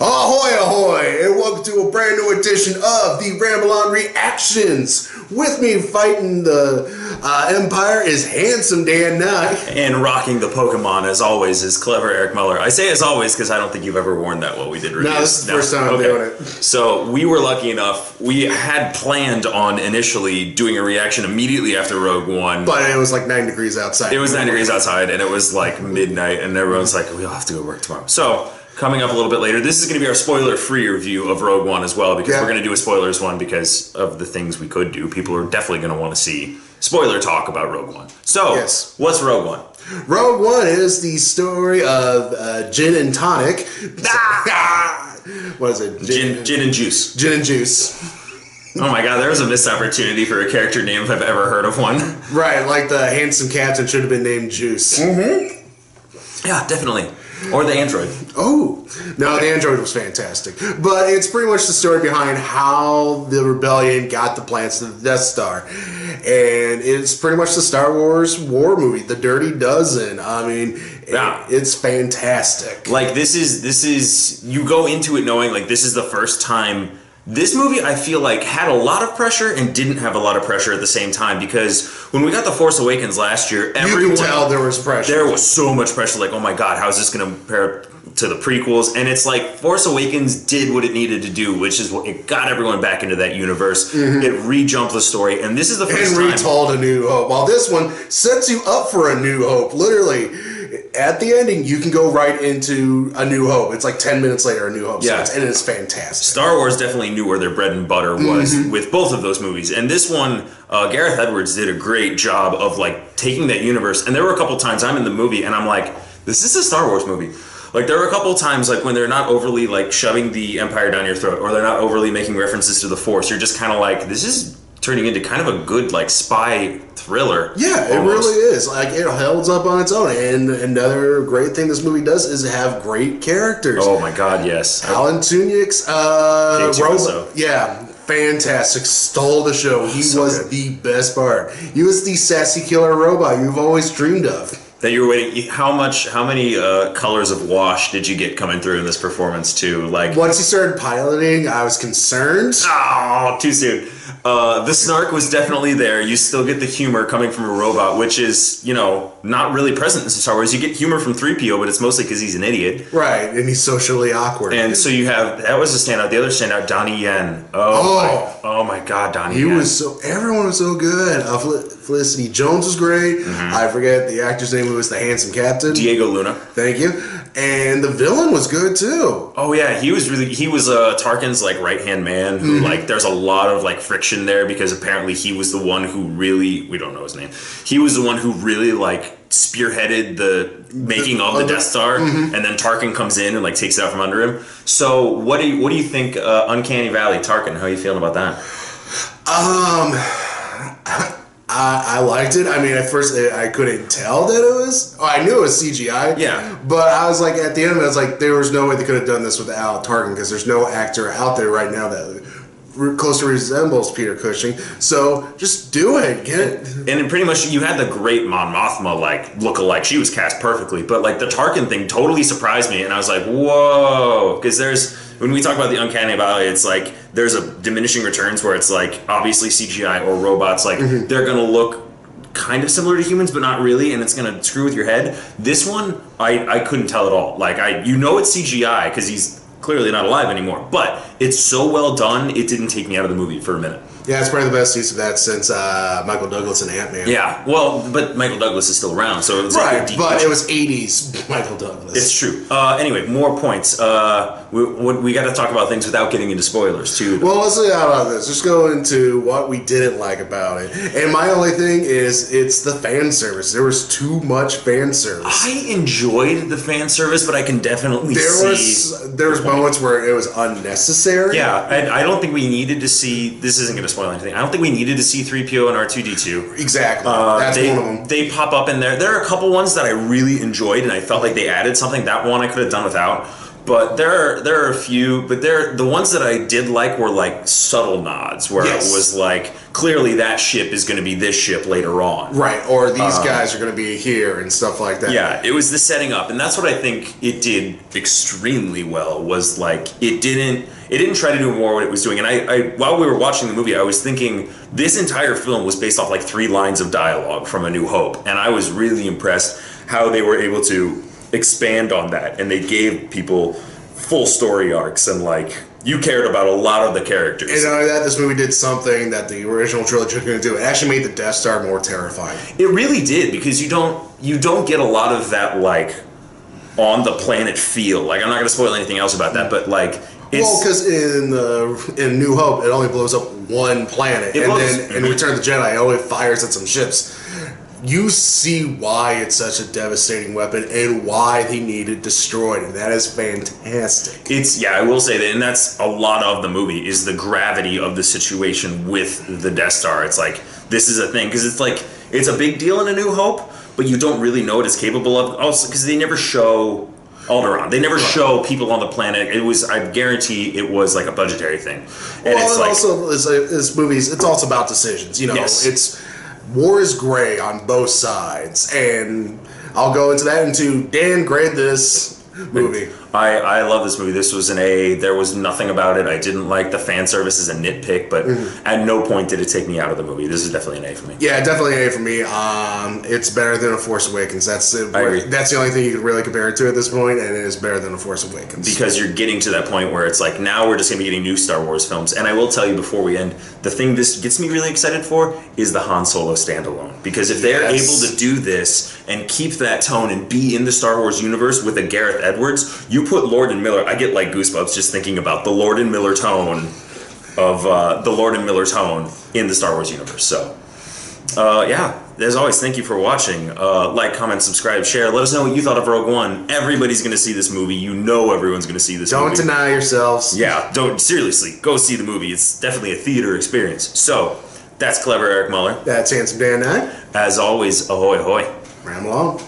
Ahoy, ahoy, and welcome to a brand new edition of the Ramble on Reactions. With me fighting the Empire is Handsome Dan Nye. And rocking the Pokemon, as always, is Clever Eric Muller. I say as always because I don't think you've ever worn that while we did reviews. No, this is the first time I'm doing it. So we were lucky enough. We had planned on initially doing a reaction immediately after Rogue One. But it was like 9 degrees outside. It was 9 degrees outside, and it was like midnight, and everyone's like, we'll have to go work tomorrow. So coming up a little bit later, this is going to be our spoiler-free review of Rogue One as well, because we're going to do a spoilers one because of the things we could do. People are definitely going to want to see spoiler talk about Rogue One. So, what's Rogue One? Rogue One is the story of gin and tonic. What is it? Gin and juice. Gin and juice. Oh my god, there was a missed opportunity for a character name if I've ever heard of one. Right, like the handsome captain should have been named Juice. Mm-hmm. Yeah, definitely. Or the android. Oh, no, the android was fantastic. But it's pretty much the story behind how the rebellion got the plans to the Death Star. And it's pretty much the Star Wars war movie, The Dirty Dozen. I mean, it's fantastic. Like, this is, you go into it knowing, like, this is the first time. This movie, I feel like, had a lot of pressure and didn't have a lot of pressure at the same time, because when we got The Force Awakens last year, everyone... You can tell there was pressure. There was so much pressure, like, oh my god, how is this going to compare to the prequels? And it's like, Force Awakens did what it needed to do, which is what it got everyone back into that universe. It re-jumped the story, and this is the first time... And retold A New Hope. While this one sets you up for A New Hope, literally... At the ending, you can go right into A New Hope. It's like 10 minutes later, A New Hope starts, and it's fantastic. Star Wars definitely knew where their bread and butter was with both of those movies. And this one, Gareth Edwards did a great job of like taking that universe. And there were a couple times I'm in the movie and I'm like, this is a Star Wars movie. Like, there were a couple times, like, when they're not overly, like, shoving the Empire down your throat, or they're not overly making references to the Force. You're just kind of like, this is turning into kind of a good, like, spy thriller. Yeah, almost. It really is. Like, it holds up on its own. And another great thing this movie does is have great characters. Oh my god, yes. Alan Tunick's robot. Yeah, fantastic. Stole the show. He was the best part. He was the sassy killer robot you've always dreamed of. That you were waiting. How many colors of wash did you get coming through in this performance too? Like, once he started piloting, I was concerned. Oh, too soon. The snark was definitely there. You still get the humor coming from a robot, which is, you know, not really present in Star Wars. You get humor from 3PO, but it's mostly because he's an idiot. Right, and he's socially awkward. And so you have, that was a standout. The other standout, Donnie Yen. Oh my god, Donnie Yen. Everyone was so good. Felicity Jones was great. I forget the actor's name who was the handsome captain. Diego Luna. Thank you. And the villain was good too. Oh yeah, he was Tarkin's like right-hand man who like there's a lot of like friction there because apparently he was the one who really, we don't know his name. He was the one who really like spearheaded the making of the Death Star, and then Tarkin comes in and like takes it out from under him. So what do you think Uncanny Valley Tarkin, how are you feeling about that? I liked it. I mean, at first I couldn't tell that it was... Oh, I knew it was CGI. Yeah. But I was like, at the end of it, I was like, there was no way they could have done this without Tarkin, because there's no actor out there right now that closely resembles Peter Cushing. So just do it. Get it. And pretty much you had the great Mon Mothma like look-alike. She was cast perfectly. But like the Tarkin thing totally surprised me. And I was like, whoa. Because when we talk about the Uncanny Valley, it's like there's a diminishing returns where it's like obviously CGI or robots, like they're going to look kind of similar to humans, but not really, and it's going to screw with your head. This one, I couldn't tell at all. Like, you know it's CGI because he's clearly not alive anymore, but it's so well done, it didn't take me out of the movie for a minute. Yeah, it's probably the best use of that since Michael Douglas and Ant-Man. Yeah, well, but Michael Douglas is still around, so it was right, like a deep but it was 80s Michael Douglas. It's true. Anyway, more points. We got to talk about things without getting into spoilers, too. Well, let's see how about this. Let's go into what we didn't like about it. And my only thing is, it's the fan service. There was too much fan service. I enjoyed the fan service, but I can definitely see... There was moments where it was unnecessary. Yeah, I don't think we needed to see... This isn't going to spoil anything. I don't think we needed to see 3PO and R2-D2. Exactly. That's one of them. They pop up in there. There are a couple ones that I really enjoyed, and I felt like they added something. That one I could have done without. But there are a few, but the ones that I did like were like subtle nods, where it was like clearly that ship is going to be this ship later on, right? Or these guys are going to be here and stuff like that. Yeah, it was the setting up, and that's what I think it did extremely well. Was like it didn't try to do more what it was doing. And I while we were watching the movie, I was thinking this entire film was based off like 3 lines of dialogue from A New Hope, and I was really impressed how they were able to expand on that, and they gave people full story arcs, and like you cared about a lot of the characters. And not only that, this movie did something that the original trilogy couldn't do. It actually made the Death Star more terrifying. It really did, because you don't get a lot of that like on the planet feel. Like I'm not going to spoil anything else about that, but like because in New Hope it only blows up one planet, and then in Return of the Jedi it only fires at some ships. You see why it's such a devastating weapon and why they need it destroyed, and that is fantastic. I will say that, and that's a lot of the movie, is the gravity of the situation with the Death Star. It's like, this is a thing, because it's like, it's a big deal in A New Hope, but you don't really know what it's capable of, also because they never show Alderaan. They never show people on the planet. It was, I guarantee it was like a budgetary thing. And well, it's like, also, this movie's, it's also about decisions, you know, it's... War is gray on both sides, and I'll go into that Dan grade this movie. I love this movie. This was an A. There was nothing about it I didn't like. The fan service is a nitpick, but at no point did it take me out of the movie. This is definitely an A for me. Yeah, definitely an A for me. It's better than A Force Awakens. That's it. That's the only thing you can really compare it to at this point, and it is better than A Force Awakens. Because you're getting to that point where it's like, now we're just going to be getting new Star Wars films. And I will tell you before we end, the thing this gets me really excited for is the Han Solo standalone. Because if they're able to do this and keep that tone and be in the Star Wars universe with a Gareth Edwards, you put Lord and Miller, I get like goosebumps just thinking about the Lord and Miller tone in the Star Wars universe. So, as always, thank you for watching. Like, comment, subscribe, share. Let us know what you thought of Rogue One. Everybody's going to see this movie. You know everyone's going to see this movie. Don't deny yourselves. Yeah, seriously, go see the movie. It's definitely a theater experience. So, that's Clever Eric Muller. That's Handsome Dan Nye. As always, ahoy, ahoy. Ramble on.